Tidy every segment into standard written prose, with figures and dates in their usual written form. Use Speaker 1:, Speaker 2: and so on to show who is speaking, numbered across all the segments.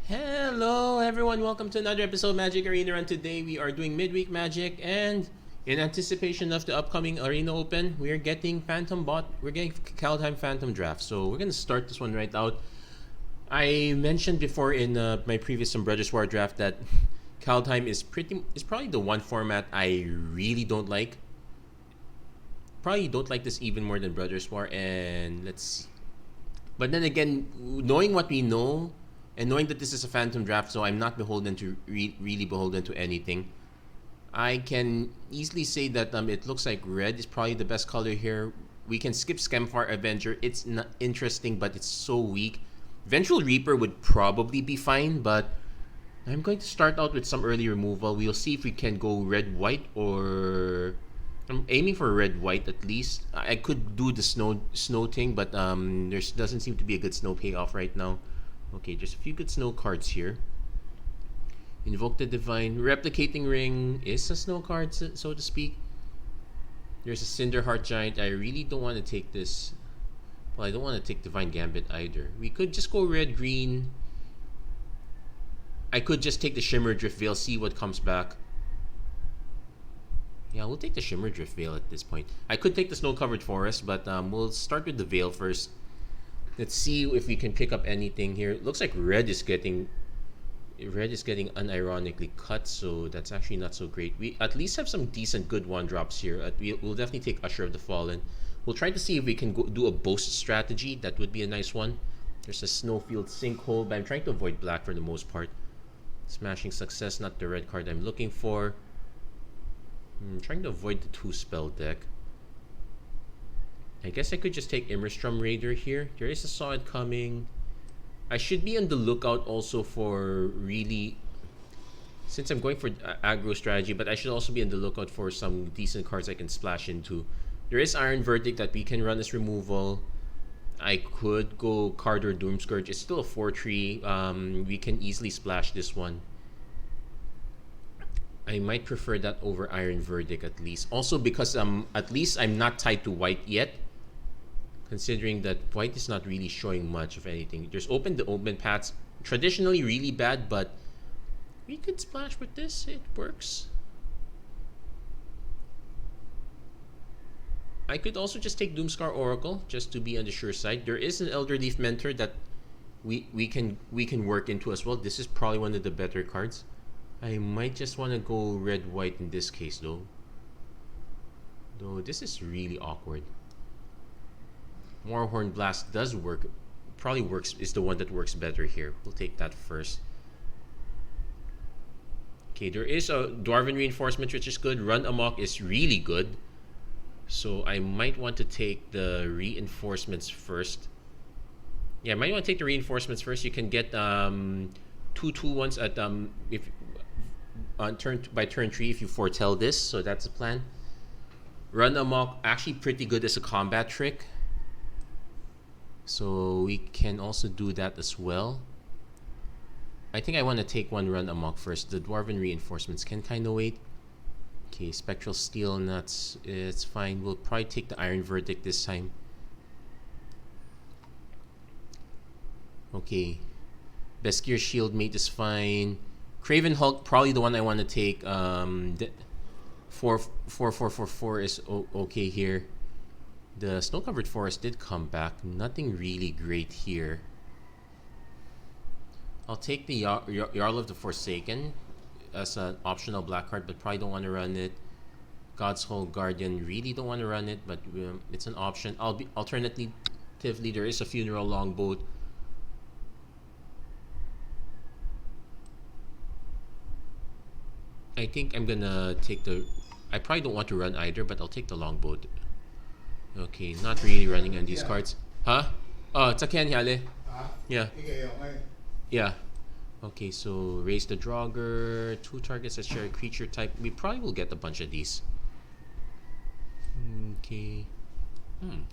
Speaker 1: Hello everyone, welcome to another episode of Magic Arena Run. Today we are doing midweek Magic, and in anticipation of the upcoming Arena Open, we're getting Kaldheim Phantom Draft. So we're gonna start this one right out. I mentioned before in my previous Some Brothers War draft that Kaldheim is probably the one format I really don't like. Probably don't like this even more than Brothers War, and let's see. But then again, knowing what we know, and knowing that this is a phantom draft, so I'm not beholden to really beholden to anything, I can easily say that it looks like red is probably the best color here. We can skip Skemfar Avenger. It's not interesting, but it's so weak. Vengeful Reaper would probably be fine, but I'm going to start out with some early removal. We'll see if we can go red-white, or I'm aiming for red-white at least. I could do the snow thing, but there doesn't seem to be a good snow payoff right now. Okay, just a few good snow cards here. Invoke the Divine. Replicating Ring is a snow card, so to speak. There's a Cinderheart Giant. I really don't want to take this. Well, I don't want to take Divine Gambit either. We could just go red-green. I could just take the Shimmer Drift Veil, see what comes back. Yeah, we'll take the Shimmer Drift Veil at this point. I could take the Snow-Covered Forest, but we'll start with the Veil first. Let's see if we can pick up anything here. It looks like red is getting unironically cut, so that's actually not so great. We at least have some decent good one drops here. We'll definitely take Usher of the Fallen. We'll try to see if we can do a boast strategy. That would be a nice one. There's a Snowfield Sinkhole, but I'm trying to avoid black for the most part. Smashing Success, not the red card I'm looking for. I'm trying to avoid the 2-spell deck. I guess I could just take Immerstrom Raider here. There is a Sod coming. I should be on the lookout also for really, since I'm going for aggro strategy, but I should also be on the lookout for some decent cards I can splash into. There is Iron Verdict that we can run as removal. I could go Cardor Doomscourge. It's still a 4-3. We can easily splash this one. I might prefer that over Iron Verdict at least. Also because at least I'm not tied to white yet. Considering that white is not really showing much of anything. There's the open paths. Traditionally really bad, but we could splash with this. It works. I could also just take Doomscar Oracle just to be on the sure side. There is an Elder Leaf Mentor that we can work into as well. This is probably one of the better cards. I might just want to go red-white in this case though. Though this is really awkward. Warhorn Blast does work. Probably is the one that works better here. We'll take that first. Okay, there is a Dwarven Reinforcement, which is good. Run Amok is really good. So I might want to take the reinforcements first. Yeah, I might want to take the reinforcements first. You can get 2/2/1s at if on turn 3 if you foretell this. So that's the plan. Run Amok actually pretty good as a combat trick. So we can also do that as well. I think I want to take one Run Amok first. The Dwarven Reinforcements can kind of wait. Okay, Spectral Steel Nuts, it's fine. We'll probably take the Iron Verdict this time. Okay, Beskir Shieldmate is fine. Craven Hulk, probably the one I want to take. 4/4/4/4 is okay here. The Snow-Covered Forest did come back. Nothing really great here. I'll take the Jarl of the Forsaken as an optional black card, but probably don't want to run it. God's Whole Guardian, really don't want to run it, but it's an option. Alternatively, there is a Funeral Longboat. I think I'm gonna take I probably don't want to run either, but I'll take the Longboat. Okay, not really running on these cards. Huh? Oh, it's a Ken Yale. Yeah. Yeah. Okay, so raise the Draugr. 2 targets that share a creature type. We probably will get a bunch of these. Okay.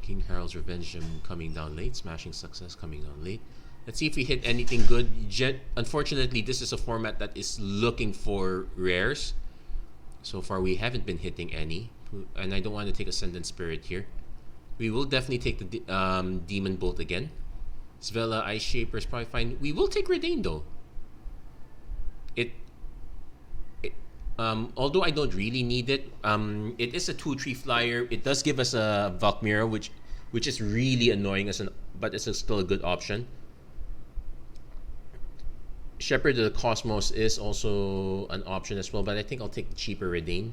Speaker 1: King Harold's Revenge coming down late. Smashing Success coming down late. Let's see if we hit anything good. Unfortunately, this is a format that is looking for rares. So far, we haven't been hitting any. And I don't want to take Ascendant Spirit here. We will definitely take the Demon Bolt again. Svella, Ice Shaper is probably fine. We will take Redain though. Although I don't really need it, it is a 2/3 flyer. It does give us a Valkmira, which is really annoying but it's still a good option. Shepherd of the Cosmos is also an option as well, but I think I'll take the cheaper Redain.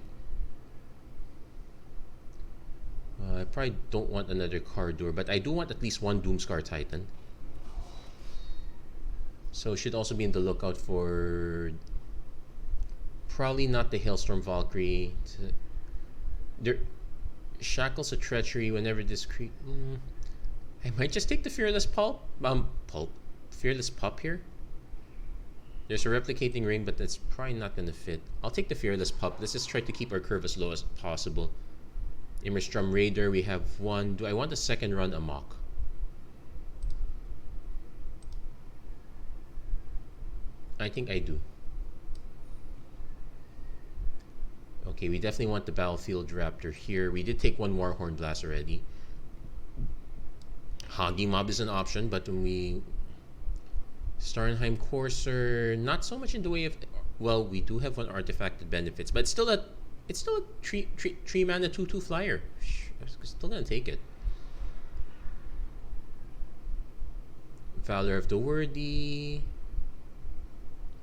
Speaker 1: I probably don't want another Cardur, but I do want at least one Doomscar Titan. So should also be in the lookout for probably not the Hailstorm Valkyrie. There, Shackles of Treachery whenever this I might just take the Fearless Fearless Pup here. There's a Replicating Ring, but that's probably not going to fit. I'll take the Fearless Pup. Let's just try to keep our curve as low as possible. Immerstrom Raider, we have one. Do I want a second run Amok? I think I do. Okay, we definitely want the Battlefield Raptor here. We did take one Warhorn Blast already. Hagi Mob is an option, but when we... Starnheim Courser, not so much in the way of... Well, we do have one artifact that benefits, but it's still a 3 mana 2/2 flyer. I'm still gonna take it. Valor of the Worthy.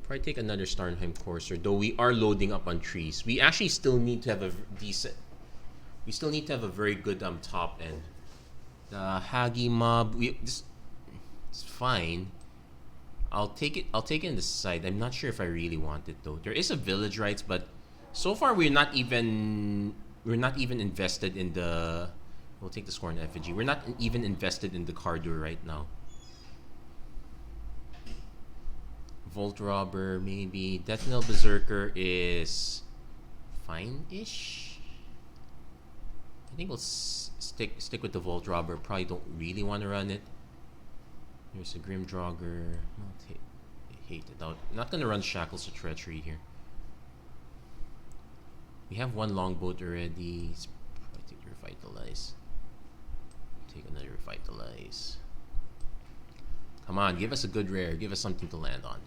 Speaker 1: Probably take another Starnheim Courser, though we are loading up on trees. We actually still need to have a decent... We still need to have a very good top end. The Hagi Mob, it's fine. I'll take it in the side. I'm not sure if I really want it though. There is a Village Rites, but so far we're not even invested in the... We'll take the Scorn Effigy. We're not even invested in the Cardur right now. Volt Robber, maybe. Death Knell Berserker is fine-ish. I think we'll stick with the Volt Robber. Probably don't really want to run it. There's a Grim Draugr. I hate it out. I'm not gonna run Shackles of Treachery here. We have one Longboat already. Let's probably take the Revitalize. Take another Revitalize. Come on, give us a good rare. Give us something to land on.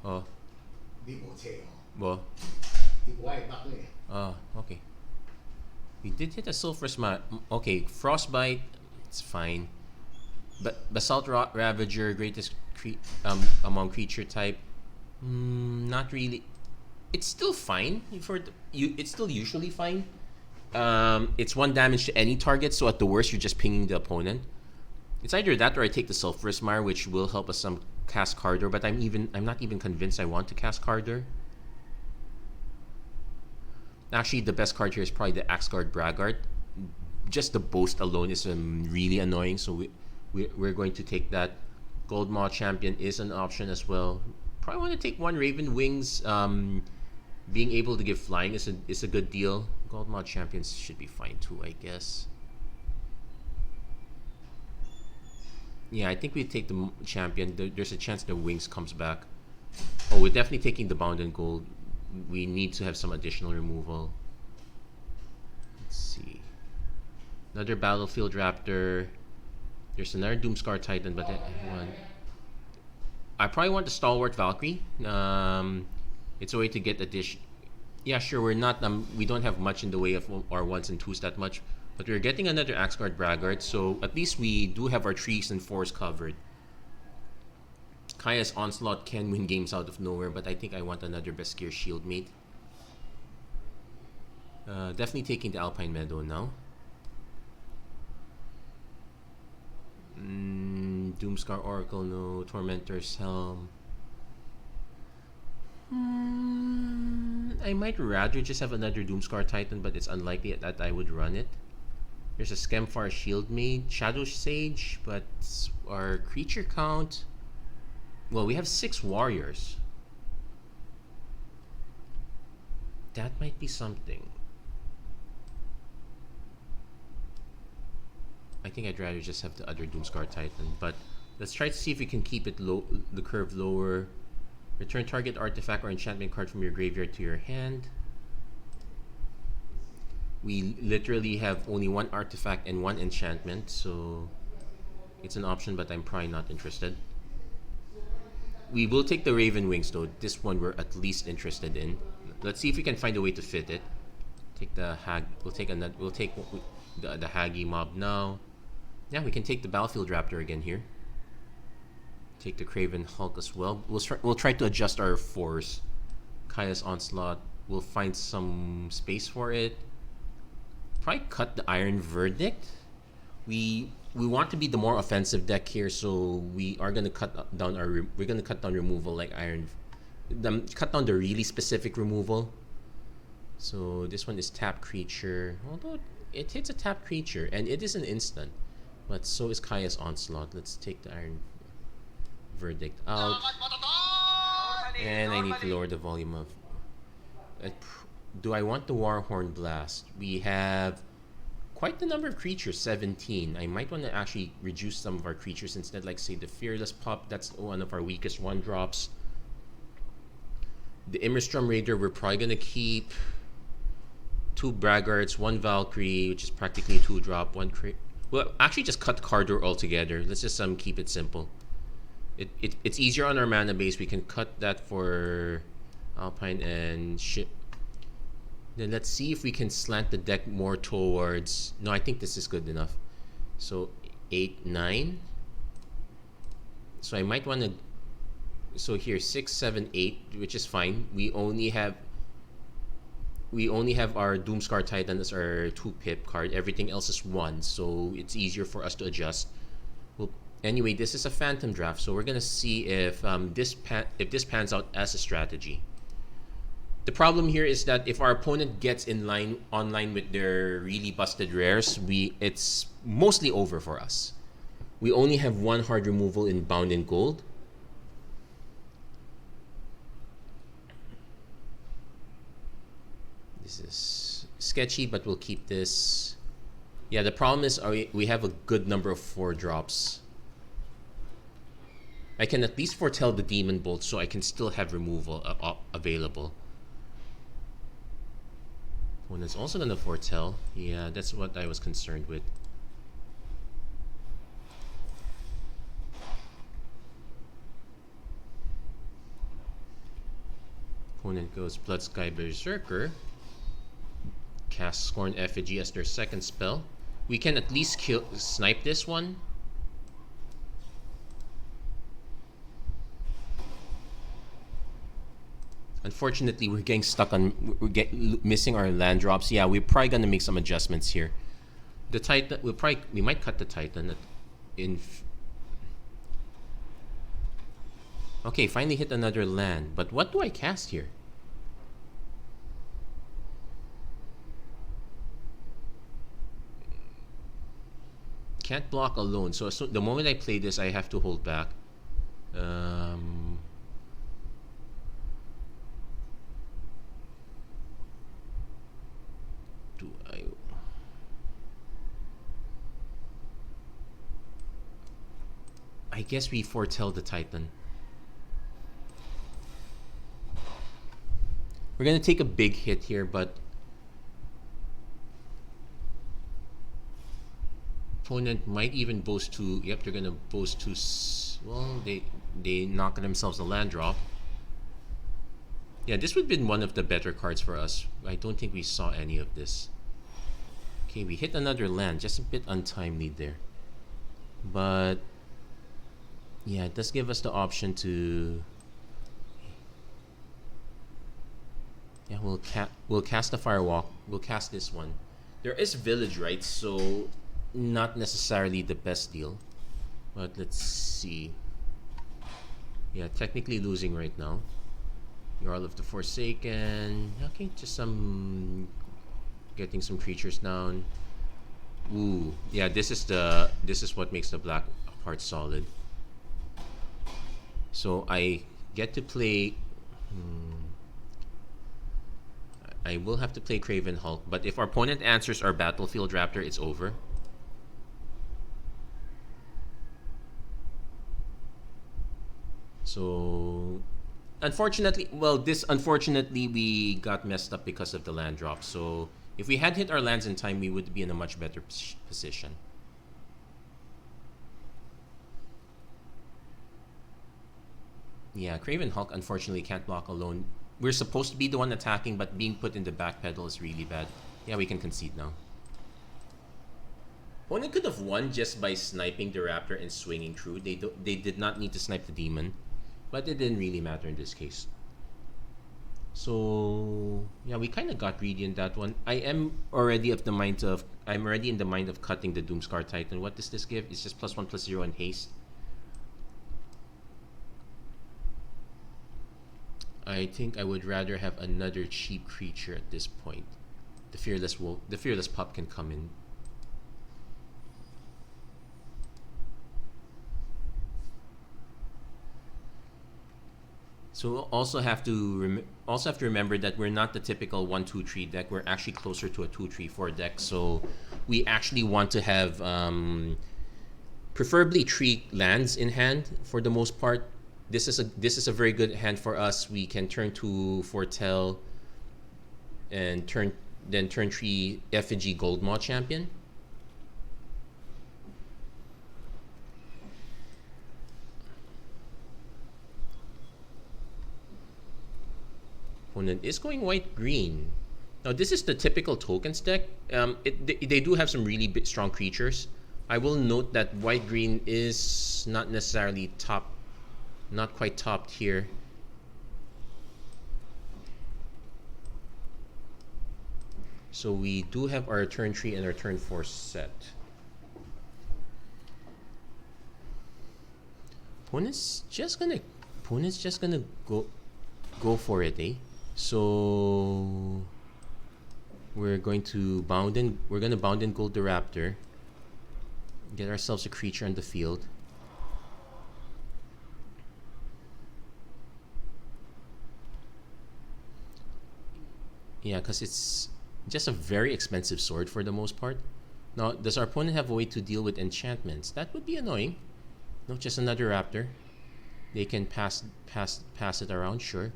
Speaker 1: Oh. Well. Okay. We did hit a Sulphur Smite. Okay, Frostbite. It's fine. But Basalt Ravager, greatest among creature type. Not really. It's still fine it's still usually fine. It's 1 damage to any target, so at the worst you're just pinging the opponent. It's either that or I take the Sulphurous Mire, which will help us cast Cardur, but I'm not even convinced I want to cast Cardur. Actually, the best card here is probably the Axguard Braggart. Just the boast alone is really annoying, so we're going to take that. Gold Maw Champion is an option as well. Probably want to take one Raven Wings. Being able to give flying is a good deal. Gold Maw Champions should be fine too, I guess. Yeah, I think we take the champion. There's a chance the Wings comes back. Oh, we're definitely taking the Bound and Gold. We need to have some additional removal. Let's see. Another Battlefield Raptor. There's another Doomscar Titan, but I probably want the Stalwart Valkyrie. It's a way to get addition. Yeah, sure. We don't have much in the way of our 1s and 2s that much, but we're getting another Axguard Braggart, so at least we do have our 3s and 4s covered. Kaya's Onslaught can win games out of nowhere, but I think I want another Beskir Shieldmate. Definitely taking the Alpine Meadow now. Doomscar Oracle, no. Tormentor's Helm. I might rather just have another Doomscar Titan, but it's unlikely that I would run it. There's a Skemfar Shieldmate, Shadow Sage, but our creature count... Well, we have 6 warriors. That might be something. I think I'd rather just have the other Doomscar Titan, but let's try to see if we can keep it low, the curve lower. Return target artifact or enchantment card from your graveyard to your hand. We literally have only 1 artifact and 1 enchantment, so it's an option, but I'm probably not interested. We will take the Raven Wings though. This one we're at least interested in. Let's see if we can find a way to fit it. Take the hag. We'll take the Haggy mob now. Yeah, we can take the Battlefield Raptor again here. Take the Craven Hulk as well. We'll try to adjust our force. Kaya's Onslaught. We'll find some space for it. Probably cut the Iron Verdict. We want to be the more offensive deck here, so we are gonna cut down removal like cut down the really specific removal. So this one is tap creature. Although it hits a tap creature and it is an instant, but so is Kaya's Onslaught. Let's take the Iron Verdict out, and I need to lower the volume of. Do I want the Warhorn Blast? We have quite the number of creatures, 17. I might want to actually reduce some of our creatures instead, like say the Fearless Pup. That's one of our weakest 1-drops. The Immerstrom Raider we're probably gonna keep. 2 Braggarts, 1 Valkyrie, which is practically 2-drop, 1 crit. Well, actually just cut Cardor altogether. Let's just keep it simple. It's easier on our mana base. We can cut that for Alpine and ship. Then let's see if we can slant the deck more towards. No, I think this is good enough. So 8, 9. So I might want to. So here 6, 7, 8, which is fine. We only have our Doomscar Titan as our 2-pip card. Everything else is 1, so it's easier for us to adjust. Well, anyway, this is a Phantom draft, so we're gonna see if this pans out as a strategy. The problem here is that if our opponent gets online with their really busted rares, it's mostly over for us. We only have 1 hard removal in Bound in Gold. This is sketchy, but we'll keep this. Yeah, the problem is we have a good number of 4-drops. I can at least foretell the Demon Bolt, so I can still have removal available. One is also going to foretell. Yeah, that's what I was concerned with. Opponent goes Blood Sky Berserker. Cast Scorn Effigy as their second spell. We can at least snipe this one. Unfortunately, we're getting stuck on. Missing our land drops. Yeah, we're probably gonna make some adjustments here. The Titan. We might cut the Titan. Okay, finally hit another land. But what do I cast here? Can't block alone. So the moment I play this, I have to hold back. I guess we foretell the Titan. We're gonna take a big hit here, but opponent might even boast to. Yep, they're gonna boast to. Well, they knock themselves a land drop. Yeah, this would have been one of the better cards for us. I don't think we saw any of this. Okay, we hit another land, just a bit untimely there, but yeah, it does give us the option to. Yeah, we'll cast the Firewalk. We'll cast this one. There is Village Rites, so not necessarily the best deal. But let's see. Yeah, technically losing right now. Jarl of the Forsaken. Okay, just getting some creatures down. Ooh, yeah, this is what makes the black part solid. So I get to play. I will have to play Craven Hulk, but if our opponent answers our Battlefield Raptor, it's over. So, unfortunately, we got messed up because of the land drop. So, if we had hit our lands in time, we would be in a much better position. Yeah, Craven Hulk unfortunately can't block alone. We're supposed to be the one attacking, but being put in the back pedal is really bad. Yeah, we can concede now. Opponent could have won just by sniping the Raptor and swinging through. They did not need to snipe the Demon, but it didn't really matter in this case. So yeah, we kind of got greedy in that one. I'm already in the mind of cutting the Doomscar Titan. What does this give? It's just +1/+0 and haste. I think I would rather have another cheap creature at this point. The fearless pup can come in. So also have to remember that we're not the typical 1-2-3 deck. We're actually closer to a 2-3-4 deck. So we actually want to have preferably 3 lands in hand for the most part. This is a very good hand for us. We can turn 2 Foretell and turn 3 Effigy Gold Maw Champion. Opponent is going white-green. Now this is the typical tokens deck. They do have some really strong creatures. I will note that white-green is not necessarily not quite top tier. So we do have our turn 3 and our turn 4 set. Opponent's just gonna go for it, eh? So we're going to bound in. We're gonna bound in Gold the Raptor. Get ourselves a creature on the field. Yeah, because it's just a very expensive sword for the most part. Now, does our opponent have a way to deal with enchantments? That would be annoying. No, just another Raptor. They can pass it around, sure.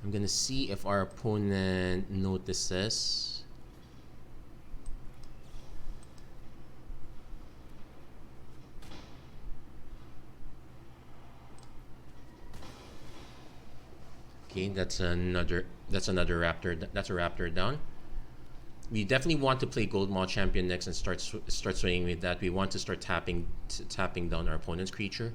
Speaker 1: I'm gonna see if our opponent notices. Okay, that's another Raptor. That's a Raptor down. We definitely want to play Gold Maw Champion next and start swinging with that. We want to start tapping down our opponent's creature.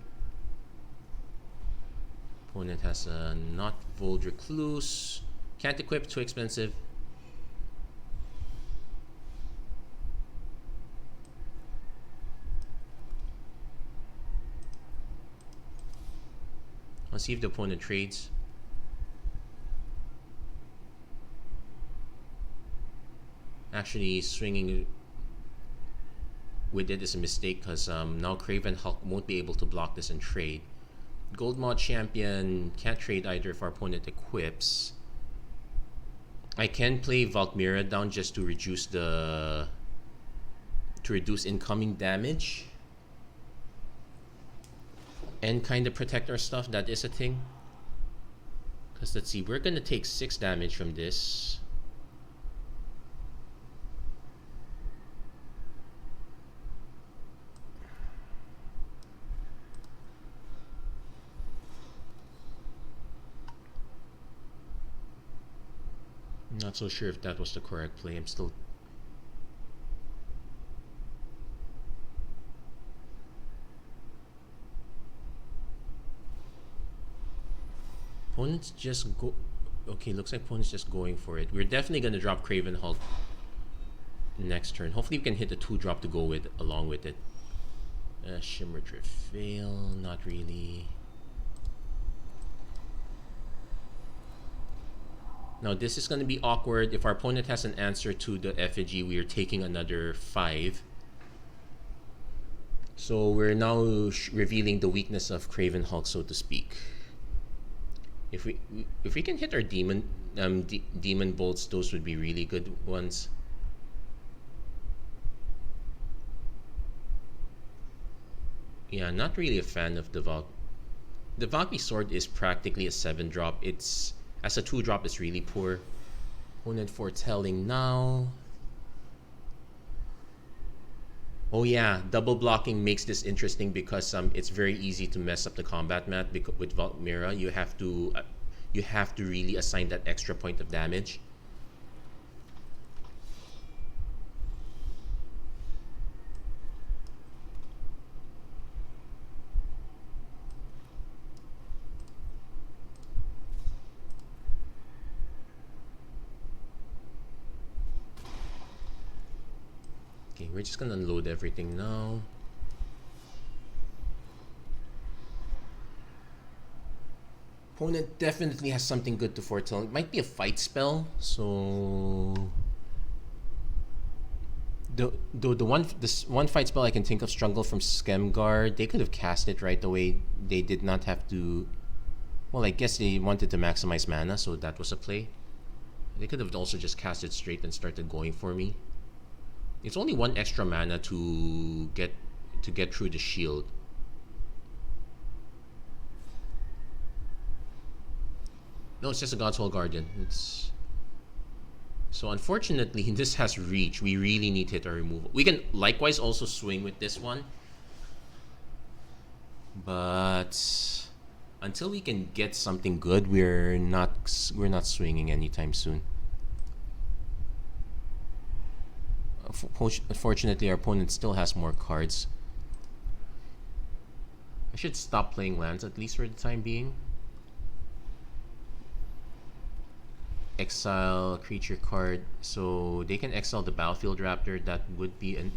Speaker 1: Opponent has a not Void Recluse. Can't equip, too expensive. Let's see if the opponent trades. Actually, swinging with it is a mistake because now Craven Hulk won't be able to block this and trade. Gold Maw Champion can't trade either if our opponent equips. I can play Valkmira down just to reduce incoming damage and kind of protect our stuff. That is a thing. Because let's see, we're gonna take 6 damage from this. Not so sure if that was the correct play. I'm still... Opponent's just go... Okay, looks like opponent's just going for it. We're definitely going to drop Craven Hulk next turn. Hopefully we can hit a 2-drop to go with along with it. Shimmer Drift fail. Not really. Now this is going to be awkward. If our opponent has an answer to the effigy, we are taking another 5. So we're now revealing the weakness of Craven Hulk, so to speak. If we can hit our demon bolts, those would be really good ones. Yeah, not really a fan of the Valk. The Valkyrie sword is practically a 7-drop. It's as a 2-drop is really poor. Opponent foretelling now. Oh yeah, double blocking makes this interesting because it's very easy to mess up the combat mat with Vault Mira. You have to really assign that extra point of damage. Okay, we're just gonna unload everything now. Opponent definitely has something good to foretell. It might be a fight spell, so this one fight spell I can think of, Struggle from Skemgard, they could have cast it right away. They did not have to. Well, I guess they wanted to maximize mana, so that was a play. They could have also just cast it straight and started going for me. It's only one extra mana to get through the shield. No, it's just a God's Hall Guardian. It's so unfortunately this has reach. We really need hit or removal. We can likewise also swing with this one, but until we can get something good, we're not swinging anytime soon. Unfortunately, our opponent still has more cards. I should stop playing lands at least for the time being. Exile creature card, so they can exile the Battlefield Raptor. That would be an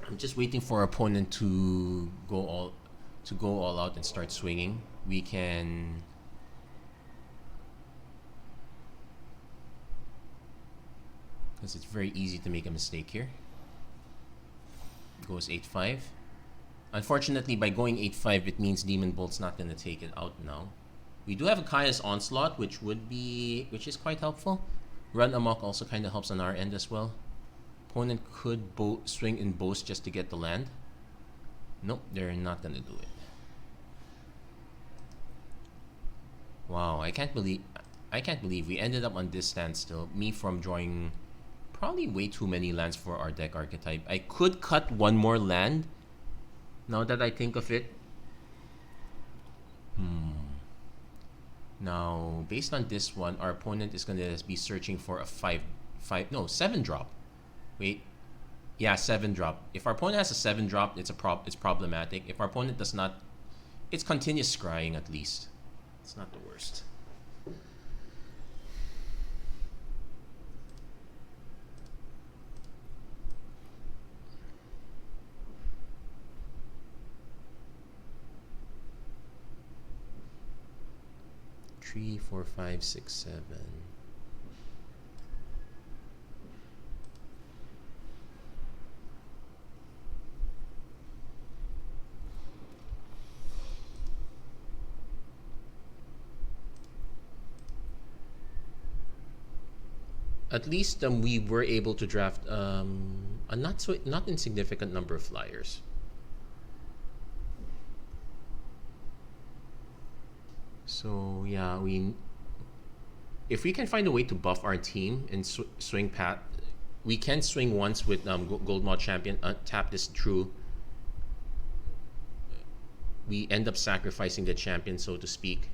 Speaker 1: I'm just waiting for our opponent to go all out and start swinging. We can because it's very easy to make a mistake here. Goes 8-5. Unfortunately, by going 8-5, it means Demon Bolt's not going to take it out now. We do have a Kaya's Onslaught, which is quite helpful. Run Amok also kind of helps on our end as well. Opponent could swing and boast just to get the land. Nope, they're not going to do it. Wow, I can't believe we ended up on this standstill. Me from drawing probably way too many lands for our deck archetype. I could cut one more land, now that I think of it. Now, based on this one, our opponent is going to be searching for a 7 drop. Wait. Yeah, 7 drop. If our opponent has a 7 drop, it's problematic. If our opponent does not, it's continuous scrying at least. It's not the worst. Three, 4, 5, 6, 7. At least we were able to draft a not insignificant number of flyers. So yeah, if we can find a way to buff our team and swing pat, we can swing once with Gold Mod Champion. Tap this through. We end up sacrificing the champion, so to speak.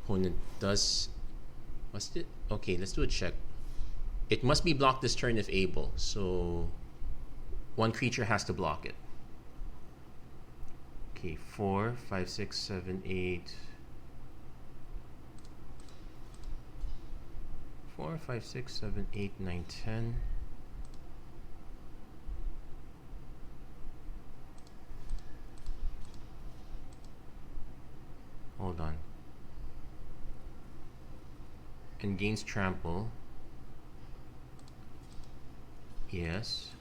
Speaker 1: Opponent does. What's it? Okay, let's do a check. It must be blocked this turn if able. So one creature has to block it. Okay, 4, 5, 6, 7, 8. 4, 5, 6, 7, 8, 9, 10. Hold on. And gains trample. Yes.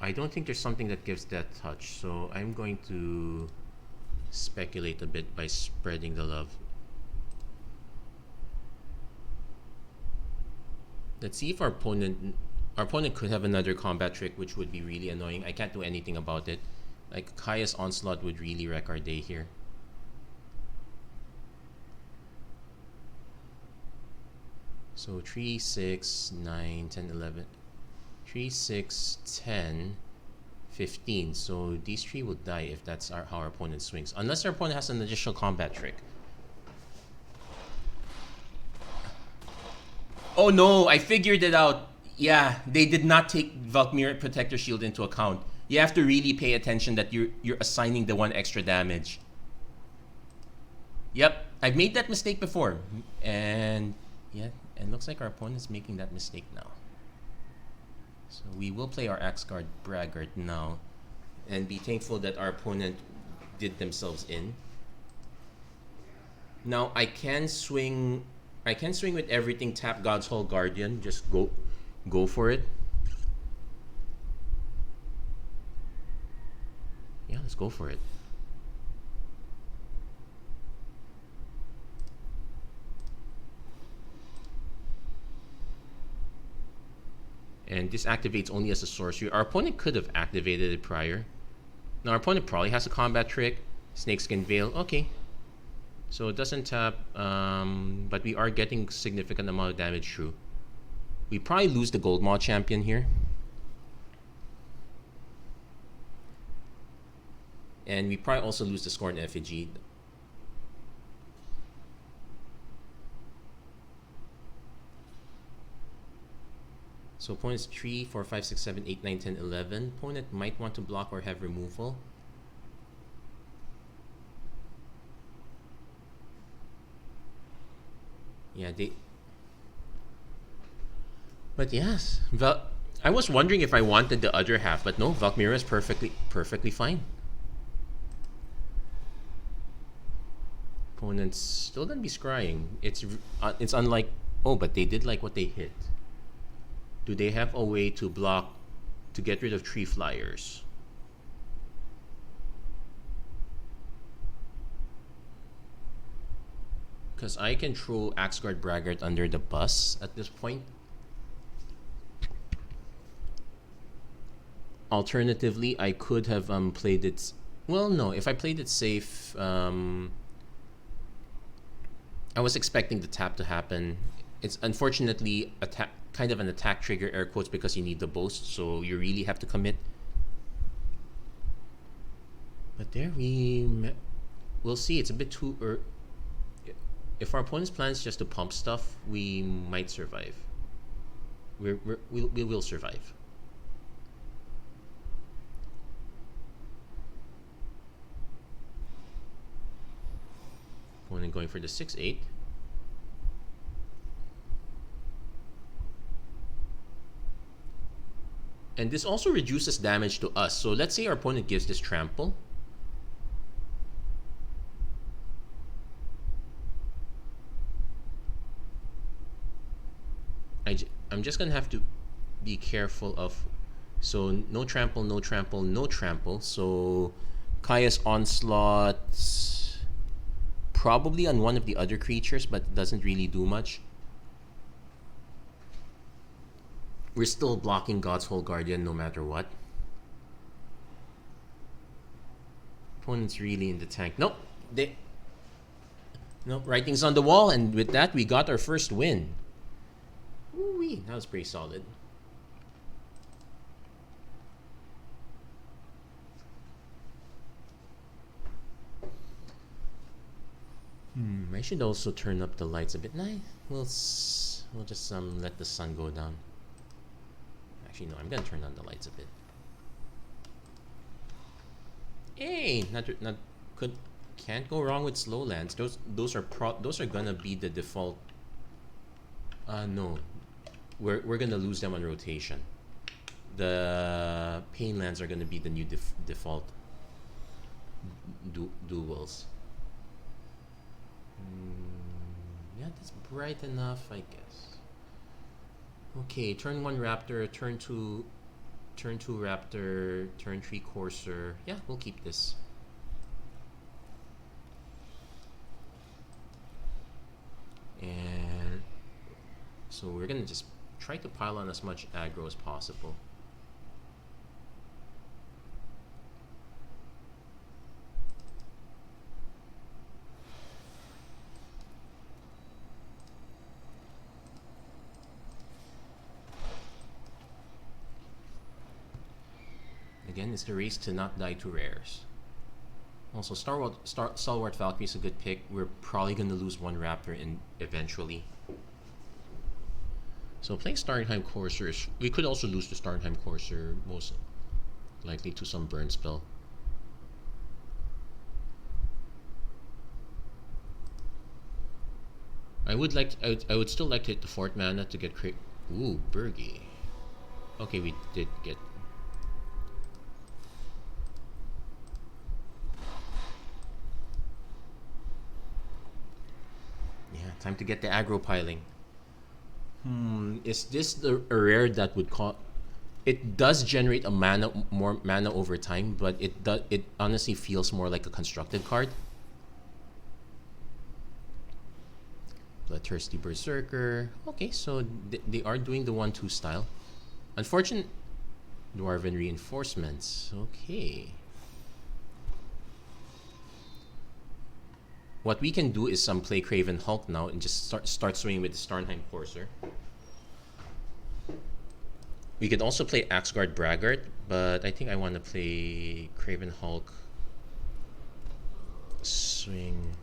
Speaker 1: I don't think there's something that gives that touch, so I'm going to speculate a bit by spreading the love. Let's see if our opponent could have another combat trick, which would be really annoying. I can't do anything about it. Like Kaya's Onslaught would really wreck our day here. So 3, 6, 9, 10, 11. 3, 6, 10, 15. So these three will die if that's how our opponent swings. Unless our opponent has an additional combat trick. Oh no, I figured it out. Yeah, they did not take Valkyrie Protector Shield into account. You have to really pay attention that you're assigning the 1 extra damage. Yep, I've made that mistake before. And yeah, it looks like our opponent's making that mistake now. So we will play our Axguard Braggart now and be thankful that our opponent did themselves in. Now I can swing with everything, tap God's Hall Guardian, just go for it. Yeah, let's go for it. And this activates only as a sorcery. Our opponent could have activated it prior. Now our opponent probably has a combat trick. Snakeskin Veil, okay. So it doesn't tap, but we are getting significant amount of damage through. We probably lose the Gold Maw champion here. And we probably also lose the Scorn Effigy. So opponent's 3, 4, 5, 6, 7, 8, 9, 10, 11. Opponent might want to block or have removal. Yeah, but yes, I was wondering if I wanted the other half, but no, Valkyrie is perfectly fine. Opponent's still gonna be scrying. It's unlike, oh, but they did like what they hit. Do they have a way to block, to get rid of tree flyers? Because I can throw Axguard Braggart under the bus at this point. Alternatively, I could have played it. Well, no. If I played it safe, I was expecting the tap to happen. It's unfortunately kind of an attack trigger, air quotes, because you need the boast, so you really have to commit. But there we'll see. It's a bit too early. If our opponent's plan is just to pump stuff, we might survive. We will survive. Opponent going for the 6-8. And this also reduces damage to us. So let's say our opponent gives this trample. I'm just gonna have to be careful of, so no trample, no trample, no trample. So Kaya's Onslaught probably on one of the other creatures, but doesn't really do much. We're still blocking God's Hall Guardian no matter what. Opponent's really in the tank. Nope. Nope, writing's on the wall, and with that we got our first win. Ooh-wee, that was pretty solid. I should also turn up the lights a bit. Nice. We'll just let the sun go down. Actually, no, I'm gonna turn on the lights a bit. Hey, can't go wrong with slow lands. Those are gonna be the default. No, we're gonna lose them on rotation. The pain lands are gonna be the new default duels. Yeah, that's bright enough, I guess. Okay, turn 1 Raptor, turn 2 Raptor, turn 3 Courser. Yeah, we'll keep this. And so we're gonna just try to pile on as much aggro as possible. Again, it's the race to not die to rares. Also, Stalwart Valkyrie is a good pick. We're probably going to lose 1 Raptor eventually. So playing Starnheim Courser, we could also lose the Starnheim Courser, most likely to some burn spell. I would still like to hit the 4th mana to get ooh, Bergie. Okay, we did get. Yeah, time to get the aggro piling. Is this a rare that would call? It does generate more mana over time, but it honestly feels more like a constructed card. Bloodthirsty Berserker. Okay, so they are doing the 1/2 style. Unfortunate Dwarven Reinforcements. Okay. What we can do is play Craven Hulk now and just start swinging with the Starnheim Courser. We could also play Axguard Braggart, but I think I want to play Craven Hulk. Swing.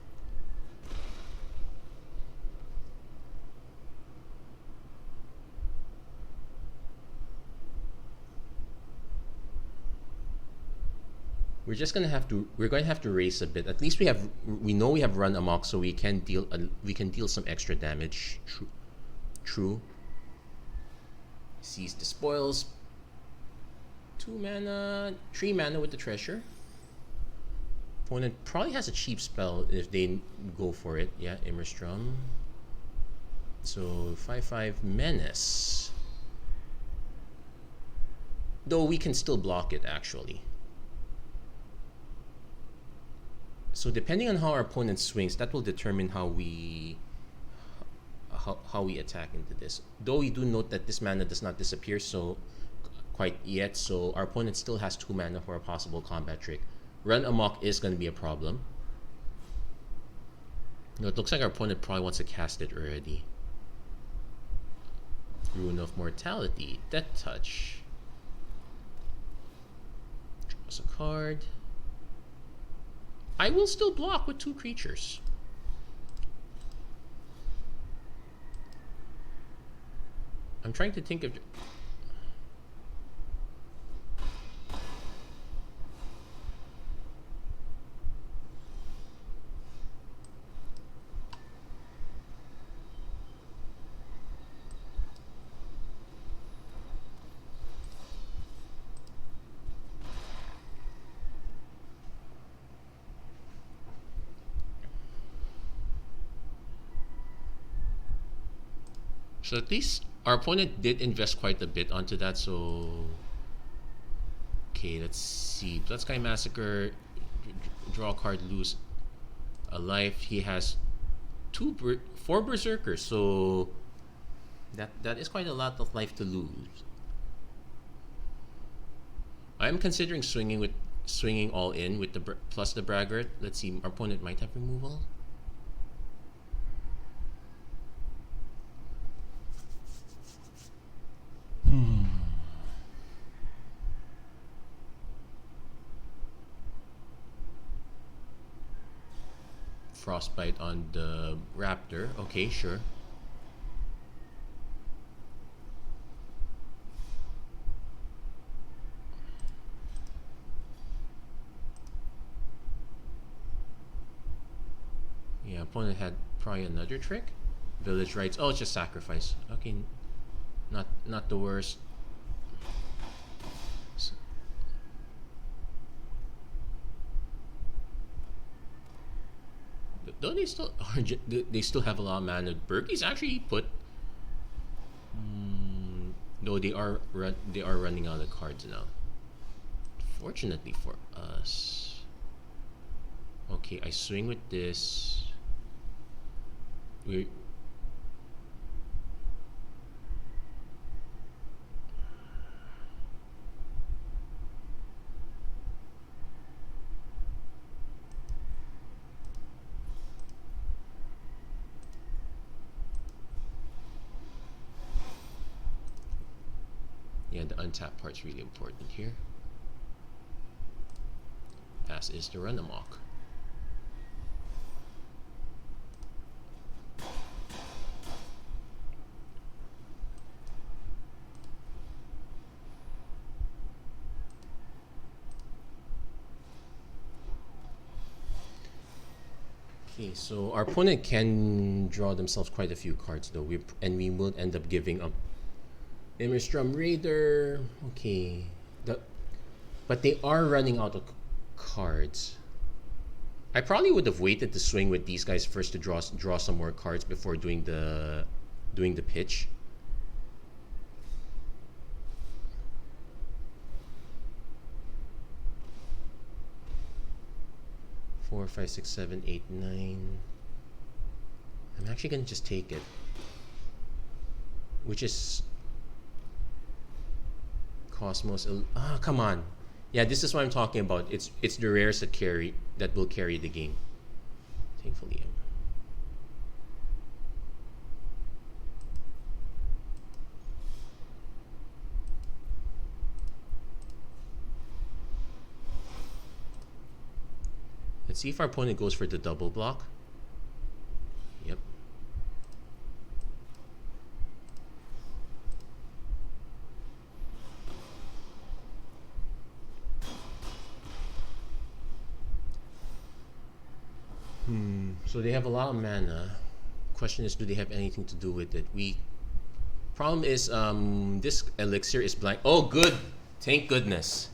Speaker 1: We're going to have to race a bit. At least we know we have run amok, so we can deal some extra damage. True. Seize the spoils. 2 mana, 3 mana with the treasure. Opponent probably has a cheap spell if they go for it. Yeah, Immerstrom. So 5/5 Menace. Though we can still block it actually. So depending on how our opponent swings, that will determine how we attack into this. Though we do note that this mana does not disappear quite yet, so our opponent still has 2 mana for a possible combat trick. Run amok is going to be a problem. No, it looks like our opponent probably wants to cast it already. Rune of Mortality, Death Touch. Draws a card. I will still block with 2 creatures. I'm trying to think of. So at least our opponent did invest quite a bit onto that, so... Okay, let's see. Bloodsky Massacre, draw a card, lose a life. He has 4 Berserkers, so... That is quite a lot of life to lose. I'm considering swinging all in with the plus the Braggart. Let's see, our opponent might have removal. Frostbite on the Raptor. Okay, sure. Yeah, opponent had probably another trick. Village Rites. Oh, it's just sacrifice. Okay, not the worst. Though they still have a lot of mana. Berkey's actually put. Though they are running out of cards now. Fortunately for us. Okay, I swing with this. We yeah, the untap part's really important here. As is the run amok. Okay, so our opponent can draw themselves quite a few cards though. We will end up giving up Immerstrom Raider. Okay, but they are running out of cards. I probably would have waited to swing with these guys first to draw some more cards before doing the pitch. Four, 5, 6, 7, 8, 9. I'm actually gonna just take it, which is Cosmos. Come on. Yeah, this is what I'm talking about. It's the rares that will carry the game. Thankfully. Let's see if our opponent goes for the double block. Yep. So they have a lot of mana. Question is, do they have anything to do with it? Problem is, this elixir is blank. Oh, good. Thank goodness.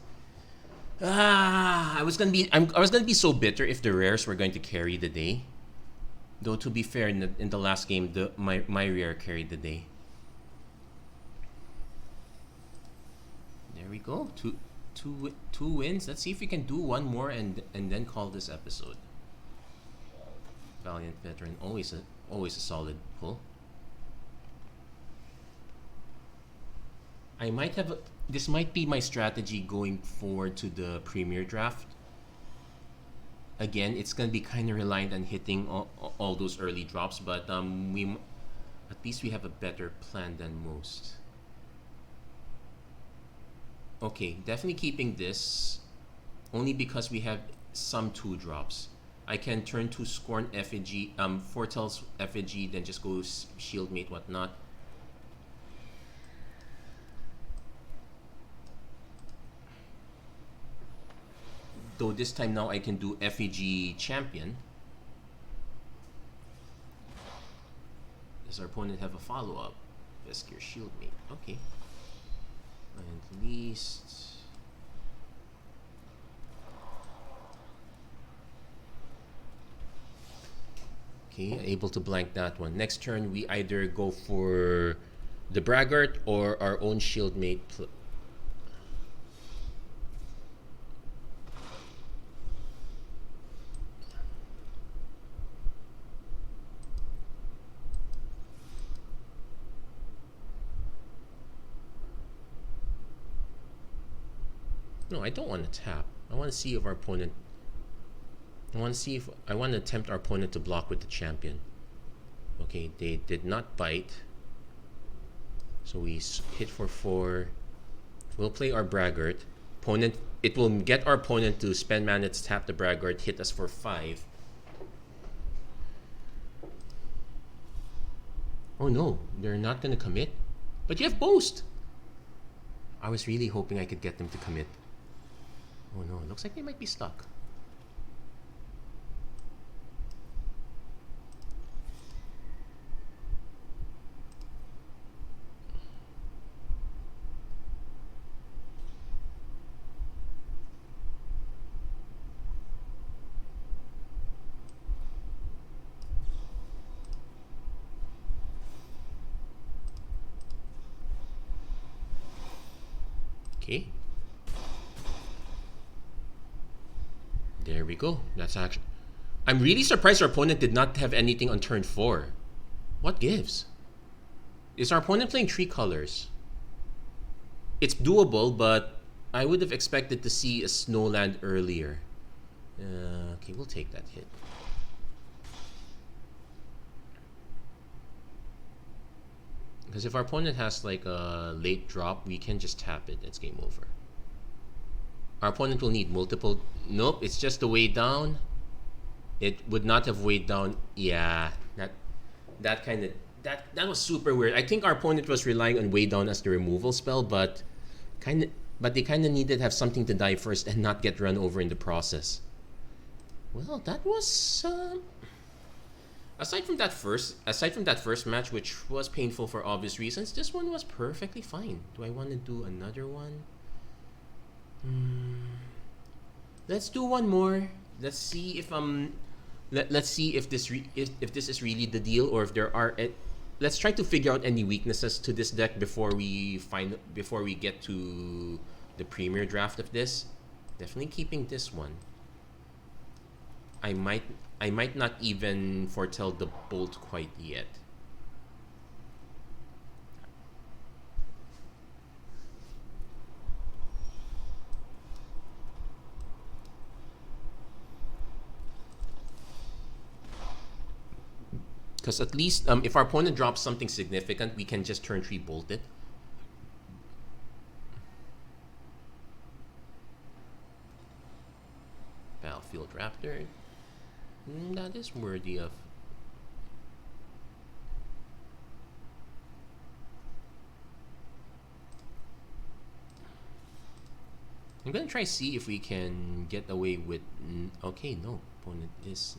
Speaker 1: I was gonna be so bitter if the rares were going to carry the day. Though to be fair, in the last game, my rare carried the day. There we go. Two wins. Let's see if we can do one more and then call this episode. Valiant Veteran, always a solid pull. I might have this might be my strategy going forward to the Premier Draft. Again, it's gonna be kind of reliant on hitting all those early drops, but at least we have a better plan than most. Okay, definitely keeping this, only because we have some 2 drops. I can turn to Scorn Effigy, Foretells Effigy, then just go Shieldmate, whatnot. Though this time now I can do Effigy Champion. Does our opponent have a follow-up? Veskier Shieldmate, okay. And least... Okay, able to blank that one. Next turn, we either go for the Braggart or our own Shieldmate. No, I don't want to tap. I want to see if our opponent... I want to tempt our opponent to block with the champion. Okay, they did not bite. So we hit for 4. We'll play our Braggart. It will get our opponent to spend mana to tap the Braggart, hit us for 5. Oh no, they're not going to commit. But you have boast. I was really hoping I could get them to commit. Oh no, it looks like they might be stuck. Okay. There we go. That's actually... I'm really surprised our opponent did not have anything on turn 4. What gives? Is our opponent playing 3 colors? It's doable, but I would have expected to see a snowland earlier. Okay, we'll take that hit. Because if our opponent has like a late drop, we can just tap it. It's game over. Our opponent will need multiple... Nope, it's just the way down. It would not have weighed down. Yeah, that kind of... That was super weird. I think our opponent was relying on way down as the removal spell, but they kind of needed to have something to die first and not get run over in the process. Well, that was... Aside from that first match, which was painful for obvious reasons, this one was perfectly fine. Do I want to do another one? Let's do one more. Let's see if let's see if this is really the deal, or if there are. Let's try to figure out any weaknesses to this deck before we get to the premier draft of this. Definitely keeping this one. I might not even foretell the bolt quite yet. Because at least if our opponent drops something significant, we can just turn 3 bolt it. Battlefield Raptor. That is worthy of... I'm gonna try see if we can get away with... Okay, no. Opponent is...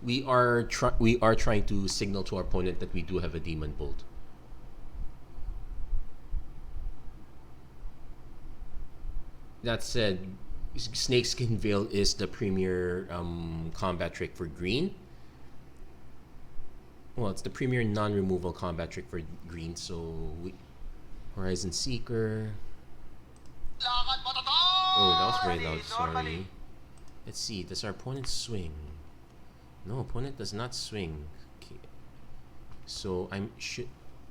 Speaker 1: We are trying to signal to our opponent that we do have a Demon Bolt. That said, Snakeskin Veil is the premier combat trick for green. Well, it's the premier non-removal combat trick for green, so Horizon Seeker. Oh, that was very loud, sorry. Let's see, does our opponent swing? No, opponent does not swing. Okay. So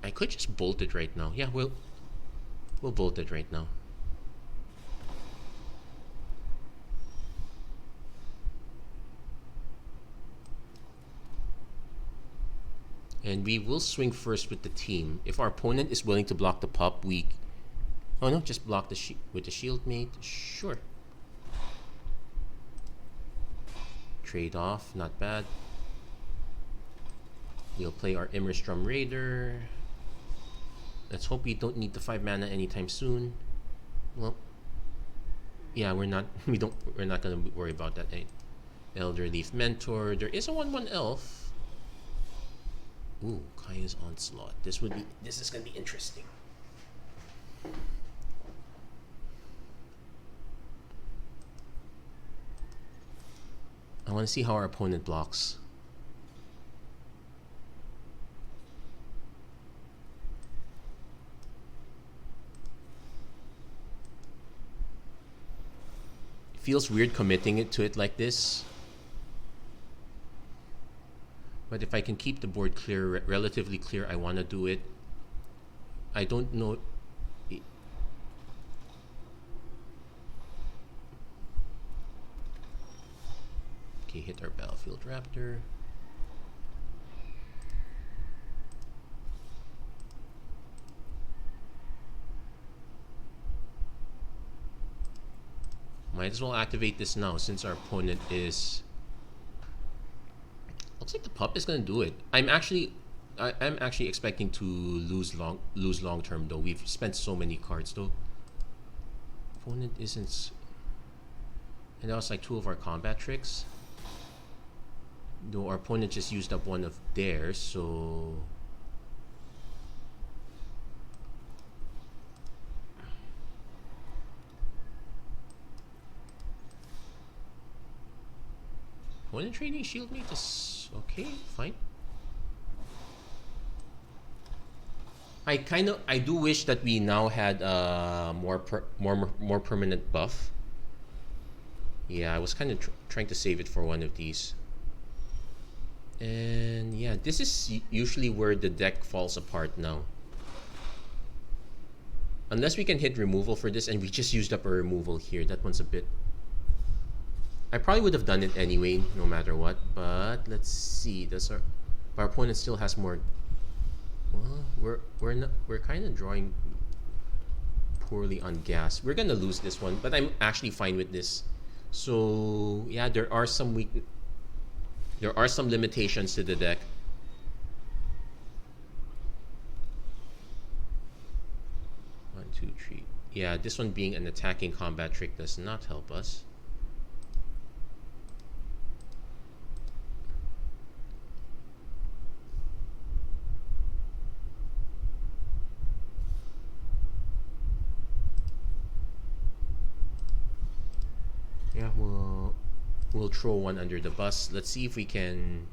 Speaker 1: I could just bolt it right now. Yeah, we'll bolt it right now. And we will swing first with the team. If our opponent is willing to block the pup, we... Oh no, just block with the shield mate. Sure. Trade off, not bad. We'll play our Immerstrom Raider. Let's hope we don't need the 5 mana anytime soon. Well, yeah, we're not gonna worry about that. Elderleaf Mentor. There is a 1/1 elf. Ooh, Kaya's Onslaught. This is gonna be interesting. I want to see how our opponent blocks. It feels weird committing to it like this. But if I can keep the board clear, relatively clear, I want to do it. I don't know. Okay, hit our Battlefield Raptor. Might as well activate this now since our opponent is... Looks like the pup is gonna do it. I'm actually expecting to lose long term though. We've spent so many cards though. Opponent isn't... And that was like 2 of our combat tricks. Though our opponent just used up 1 of theirs, so... Opponent trading shield mate is okay, fine. I do wish that we now had more permanent buff. Yeah, I was kind of trying to save it for one of these. And yeah, this is usually where the deck falls apart now. Unless we can hit removal for this, and we just used up a removal here. That one's a bit... I probably would have done it anyway, no matter what. But let's see. Our opponent still has more. Well, we're kind of drawing poorly on gas. We're gonna lose this one, but I'm actually fine with this. So yeah, there are some limitations to the deck. One, two, three. Yeah, this one being an attacking combat trick does not help us. Yeah, we'll throw one under the bus. Let's see if we can.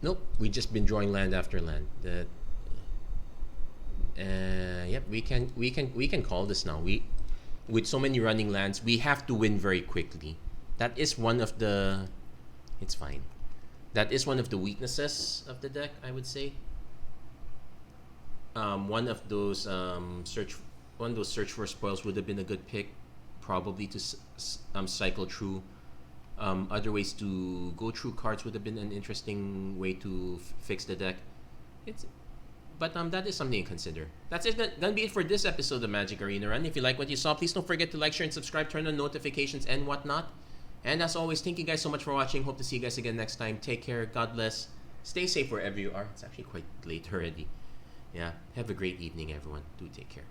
Speaker 1: Nope, we just been drawing land after land. Yep, we can call this now. With so many running lands, we have to win very quickly. That is one of the. It's fine. That is one of the weaknesses of the deck, I would say. One of those search for spoils would have been a good pick, probably to cycle through. Other ways to go through cards would have been an interesting way to fix the deck. But that is something to consider. That's it. Gonna be it for this episode of Magic Arena Run. If you like what you saw, please don't forget to like, share, and subscribe. Turn on notifications and whatnot. And as always, thank you guys so much for watching. Hope to see you guys again next time. Take care. God bless. Stay safe wherever you are. It's actually quite late already. Yeah, have a great evening, everyone. Do take care.